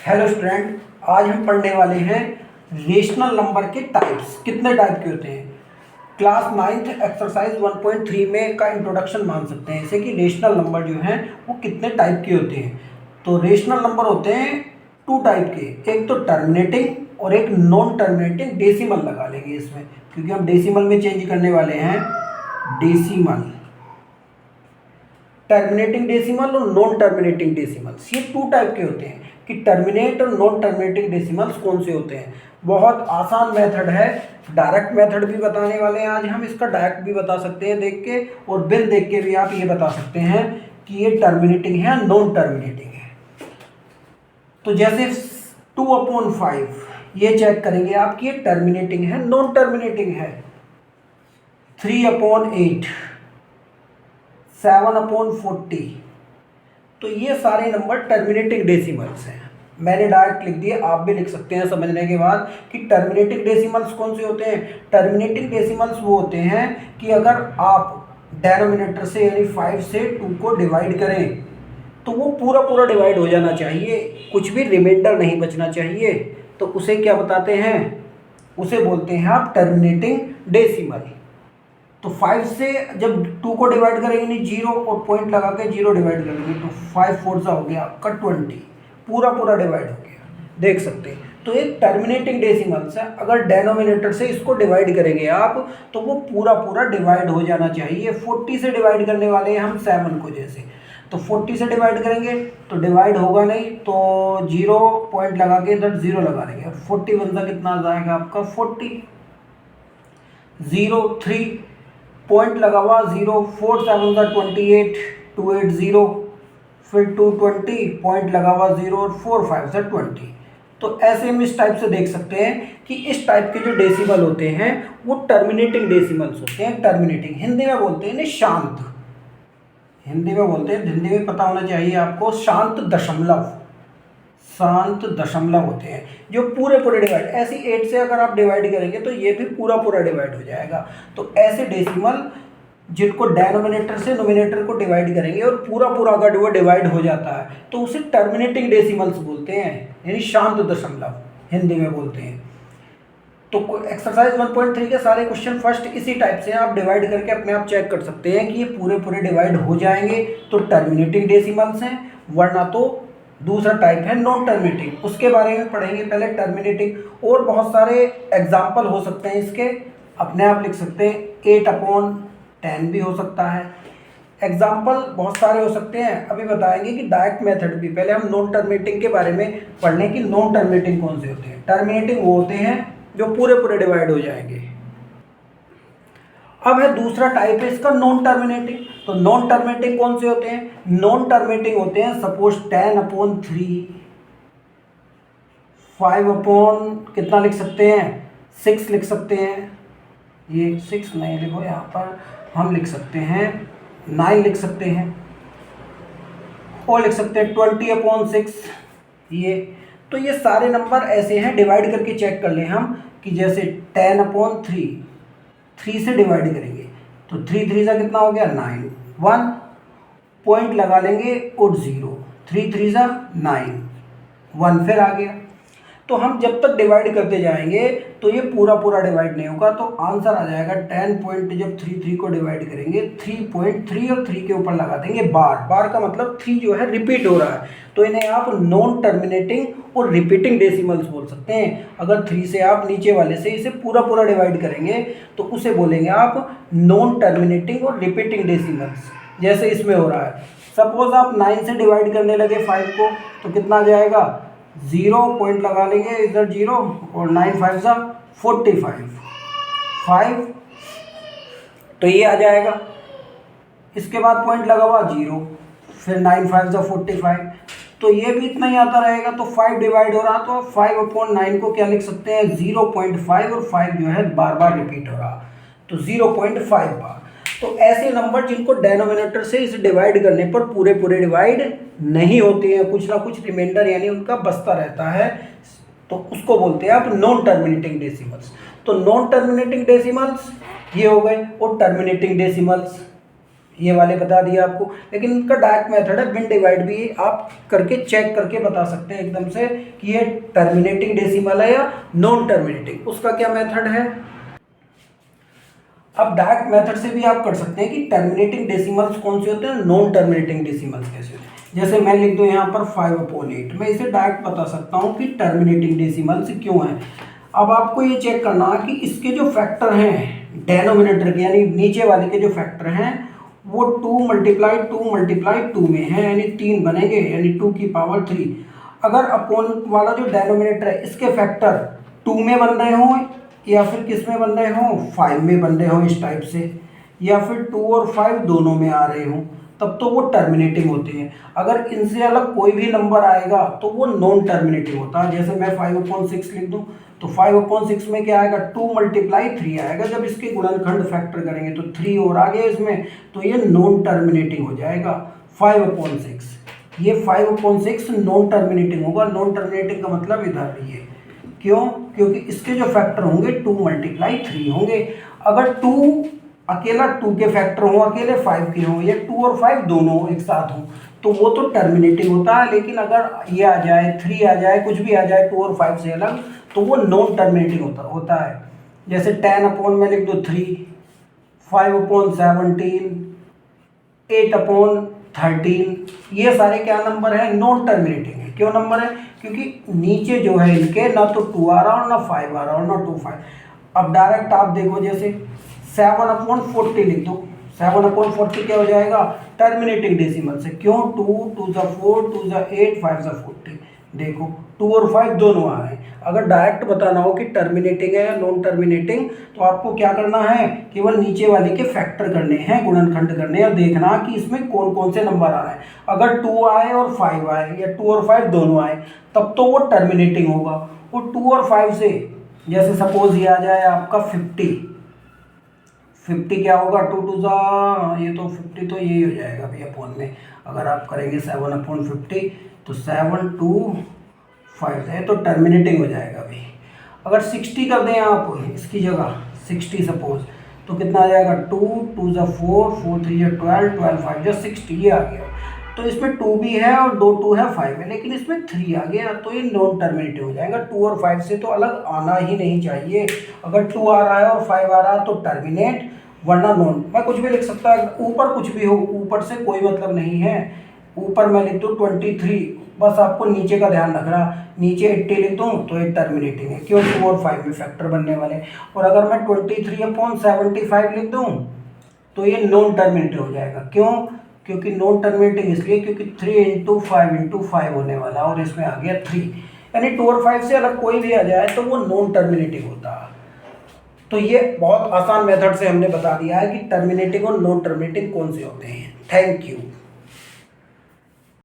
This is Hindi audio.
हेलो स्टूडेंट, आज हम पढ़ने वाले हैं रेशनल नंबर के टाइप्स। कितने टाइप के होते हैं क्लास 9th एक्सरसाइज 1.3 में का इंट्रोडक्शन मान सकते हैं इसे कि रेशनल नंबर जो हैं वो कितने टाइप के होते हैं। तो रेशनल नंबर होते हैं टू टाइप के, एक तो टर्मिनेटिंग और एक नॉन टर्मिनेटिंग। डेसिमल लगा लेंगे इसमें क्योंकि हम डेसिमल में चेंज करने वाले हैं। डेसिमल, टर्मिनेटिंग डेसिमल और नॉन टर्मिनेटिंग डेसिमल्स, ये टू टाइप के होते हैं कि टर्मिनेट और नॉन टर्मिनेटिंग डेसिमल्स कौन से होते हैं। बहुत आसान मेथड है, डायरेक्ट मेथड भी बताने वाले हैं आज हम। इसका डायरेक्ट भी बता सकते हैं देख के, और बिन देख के भी आप ये बता सकते हैं कि ये टर्मिनेटिंग है नॉन टर्मिनेटिंग है। तो जैसे 2/5 ये चेक करेंगे आप कि ये टर्मिनेटिंग है नॉन टर्मिनेटिंग है। 3/8, 7/40, तो ये सारे नंबर टर्मिनेटिंग डेसिमल्स हैं। मैंने डायरेक्ट लिख दिए, आप भी लिख सकते हैं समझने के बाद कि टर्मिनेटिंग डेसिमल्स कौन से होते हैं। टर्मिनेटिंग डेसिमल्स वो होते हैं कि अगर आप डेनोमिनेटर से यानी 5 से 2 को डिवाइड करें तो वो पूरा पूरा डिवाइड हो जाना चाहिए, कुछ भी रिमाइंडर नहीं बचना चाहिए। तो उसे क्या बताते हैं, उसे बोलते हैं आप टर्मिनेटिंग डेसिमल। तो 5 से जब 2 को डिवाइड करेंगे नहीं 0 और पॉइंट लगा के 0 डिवाइड कर देंगे तो 5 4 हो गया आपका 20, पूरा पूरा डिवाइड हो गया, देख सकते हैं। तो एक टर्मिनेटिंग डेसिमल्स है, अगर डेनोमिनेटर से इसको डिवाइड करेंगे आप तो वो पूरा पूरा डिवाइड हो जाना चाहिए। 40 से डिवाइड करने वाले हैं हम 7 को, जैसे तो 40 से डिवाइड करेंगे तो डिवाइड होगा नहीं, तो 0 पॉइंट लगा के इधर 0 लगा देंगे और 41 का कितना आ जाएगा आपका 40। 0 3 पॉइंट लगा हुआ 0, 4 7 28, 280, फिर 220 पॉइंट लगा हुआ 0 और 4 5 20। तो ऐसे हम इस टाइप से देख सकते हैं कि इस टाइप के जो डेसिमल होते हैं वो टर्मिनेटिंग डेसिमल्स होते हैं। टर्मिनेटिंग हिंदी में बोलते हैं शांत, हिंदी में बोलते हैं, हिंदी में पता होना चाहिए आपको, शांत दशमलव, शांत दशमलव होते हैं जो पूरे पूरे डिवाइड। ऐसी 8 से अगर आप डिवाइड करेंगे तो ये भी पूरा पूरा डिवाइड हो जाएगा। तो ऐसे डेसिमल जिनको डेनोमिनेटर से नोमिनेटर को डिवाइड करेंगे और पूरा पूरा अगर वो डिवाइड हो जाता है तो उसे टर्मिनेटिंग डेसिमल्स बोलते हैं, यानी शांत दशमलव हिंदी में बोलते हैं। तो एक्सरसाइज 1.3 के सारे क्वेश्चन फर्स्ट इसी टाइप से हैं, आप डिवाइड करके अपने आप चेक कर सकते हैं कि ये पूरे पूरे डिवाइड हो जाएंगे तो टर्मिनेटिंग डेसिमल्स हैं, वरना तो दूसरा टाइप है नॉन टर्मिनेटिंग, उसके बारे में पढ़ेंगे पहले टर्मिनेटिंग। और बहुत सारे एग्जाम्पल हो सकते हैं इसके, अपने आप लिख सकते हैं। 8/10 भी हो सकता है, एग्जाम्पल बहुत सारे हो सकते हैं। अभी बताएंगे कि डायरेक्ट मेथड भी, पहले हम नॉन टर्मिनेटिंग के बारे में पढ़ लें कि नॉन टर्मिनेटिंग कौन से होते हैं। टर्मिनेटिंग वो होते हैं जो पूरे पूरे डिवाइड हो जाएंगे। अब है दूसरा टाइप है इसका नॉन टर्मिनेटिंग। तो नॉन टर्मिनेटिंग कौन से होते हैं, नॉन टर्मिनेटिंग होते हैं सपोज 10/3, 5 कितना लिख सकते हैं 6 लिख सकते हैं, ये 6 नहीं लिखो, यहाँ पर हम लिख सकते हैं 9 लिख सकते हैं, और लिख सकते हैं 20/6 ये। तो ये सारे नंबर ऐसे हैं, डिवाइड करके चेक कर लें हम कि जैसे 10/3, 3 से डिवाइड करेंगे तो 3 3 का कितना हो गया 9, 1 पॉइंट लगा लेंगे और 0, 3 3 9, 1 फिर आ गया। तो हम जब तक डिवाइड करते जाएंगे तो ये पूरा पूरा डिवाइड नहीं होगा, तो आंसर आ जाएगा 10 पॉइंट, जब 3 3 को डिवाइड करेंगे 3.3 और 3 के ऊपर लगा देंगे बार। बार का मतलब 3 जो है रिपीट हो रहा है, तो इन्हें आप नॉन टर्मिनेटिंग और रिपीटिंग डेसिमल्स बोल सकते हैं। अगर 3 से आप नीचे वाले से इसे पूरा पूरा डिवाइड करेंगे तो उसे बोलेंगे आप नॉन टर्मिनेटिंग और रिपीटिंग डेसिमल्स, जैसे इसमें हो रहा है। सपोज आप 9 से डिवाइड करने लगे 5 को तो कितना आ जाएगा 0 पॉइंट लगा लेंगे इधर 0 और 9 5 45, 5 तो ये आ जाएगा। इसके बाद पॉइंट लगा हुआ 0, फिर 9 5 45, तो ये भी इतना ही आता रहेगा। तो 5 डिवाइड हो रहा तो 5/9 को क्या लिख सकते हैं 0.5, और 5 जो है बार बार रिपीट हो रहा तो 0.5 बार। तो ऐसे नंबर जिनको डेनोमिनेटर से इसे डिवाइड करने पर पूरे पूरे डिवाइड नहीं होते हैं, कुछ ना कुछ रिमाइंडर यानी उनका बचता रहता है, तो उसको बोलते हैं आप नॉन टर्मिनेटिंग डेसिमल्स। तो नॉन टर्मिनेटिंग डेसिमल्स ये हो गए, और टर्मिनेटिंग डेसिमल्स ये वाले बता दिए आपको, लेकिन इनका डायरेक्ट मेथड है बिन डिवाइड भी आप करके चेक करके बता सकते हैं एकदम से कि ये टर्मिनेटिंग डेसिमल है या नॉन टर्मिनेटिंग। उसका क्या मेथड है? अब डायरेक्ट मेथड से भी आप कर सकते हैं कि टर्मिनेटिंग डेसिमल्स कौन से होते हैं, नॉन टर्मिनेटिंग डेसिमल्स कैसे होते हैं। जैसे मैं लिख दूं यहाँ पर 5/8, मैं इसे डायरेक्ट बता सकता हूँ कि टर्मिनेटिंग डेसिमल्स क्यों है। अब आपको ये चेक करना है कि इसके जो फैक्टर हैं डेनोमिनेटर के, यानी नीचे वाले के जो फैक्टर हैं वो 2 × 2 में है, यानी 3 बनेंगे, यानी 2 की पावर 3। अगर अपोन वाला जो डेनोमिनेटर है इसके फैक्टर 2 में बन रहे हों या फिर किस में बन रहे हों, 5 में बन रहे हों इस टाइप से, या फिर 2 और 5 दोनों में आ रहे हों, तब तो वो टर्मिनेटिंग होते हैं। अगर इनसे अलग कोई भी नंबर आएगा तो वो नॉन टर्मिनेटिंग होता है। जैसे मैं 5/6 लिख दूं तो 5/6 में क्या आएगा, 2 × 3 आएगा। जब इसके गुणनखंड फैक्टर करेंगे तो 3 और आ गया इसमें, तो ये नॉन टर्मिनेटिंग हो जाएगा 5/6। ये 5/6 नॉन टर्मिनेटिंग होगा। नॉन टर्मिनेटिंग का मतलब इधर ये, क्यों? क्योंकि इसके जो फैक्टर होंगे 2 × 3 होंगे। अगर 2 अकेला 2 के फैक्टर हों, अकेले 5 के हों, या 2 और 5 दोनों एक साथ हों, तो वो तो टर्मिनेटिंग होता है। लेकिन अगर ये आ जाए, 3 आ जाए, कुछ भी आ जाए 2 और 5 से अलग, तो वो नॉन टर्मिनेटिंग होता है। जैसे 10 में लिख दो 3, 5/17, 8/13, ये सारे क्या नंबर हैं, नॉन टर्मिनेटिंग है। क्यों नंबर है? क्योंकि नीचे जो है इनके ना तो 2 आ रहा और ना 5 आ रहा और ना 2 5। अब डायरेक्ट आप देखो, जैसे 7/40 लिख दो, 7/40 क्या हो जाएगा, टर्मिनेटिंग डेसिमल से। क्यों? 2 2 4 2 8 5 40, देखो 2 और 5 दोनों आ रहे हैं। अगर डायरेक्ट बताना हो कि टर्मिनेटिंग है या नॉन टर्मिनेटिंग, तो आपको क्या करना है, केवल नीचे वाले के फैक्टर करने हैं, गुणनखंड करने हैं, और देखना कि इसमें कौन कौन से नंबर आ रहे हैं। अगर 2 आए और 5 आए, या 2 और 5 दोनों आए, तब तो वो टर्मिनेटिंग होगा। और 2 और 5 से, जैसे सपोज ये आ जाए आपका 50 क्या होगा, 2 2 ये तो 50 तो यही हो जाएगा भैया अपोन में। अगर आप करेंगे 7/50 तो 7 2 5 है, तो टर्मिनेटिंग हो जाएगा भाई। अगर 60 कर दें आप इसकी जगह 60 सपोज, तो कितना आ जाएगा, 2 2 4 4 3 12 12 5 60, ये आ गया। तो इसमें 2 भी है और 2 2 है 5 है, लेकिन इसमें 3 आ गया, तो ये नॉन टर्मिनेटिव हो जाएगा। 2 और 5 से तो अलग आना ही नहीं चाहिए। अगर 2 आ रहा है और 5 आ रहा है तो टर्मिनेट, वरना नॉन। मैं कुछ भी लिख सकता है, ऊपर कुछ भी हो, ऊपर से कोई मतलब नहीं है। ऊपर मैं लिख दूँ 23, बस आपको नीचे का ध्यान रखना, नीचे 80 लिख दूँ तो ये टर्मिनेटिंग है, क्यों? 2 और 5 में फैक्टर बनने वाले। और अगर मैं 23/75 लिख दूँ तो ये नॉन टर्मिनेटिव हो जाएगा। क्यों? क्योंकि नॉन टर्मिनेटिंग इसलिए क्योंकि 3 × 5 होने वाला, और इसमें आ गया 3, यानी 2 और 5 से अलग कोई भी आ जाए तो वो नॉन टर्मिनेटिव होता है। तो ये बहुत आसान मेथड से हमने बता दिया है कि टर्मिनेटिंग और नॉन टर्मिनेटिंग कौन से होते हैं। Thank you.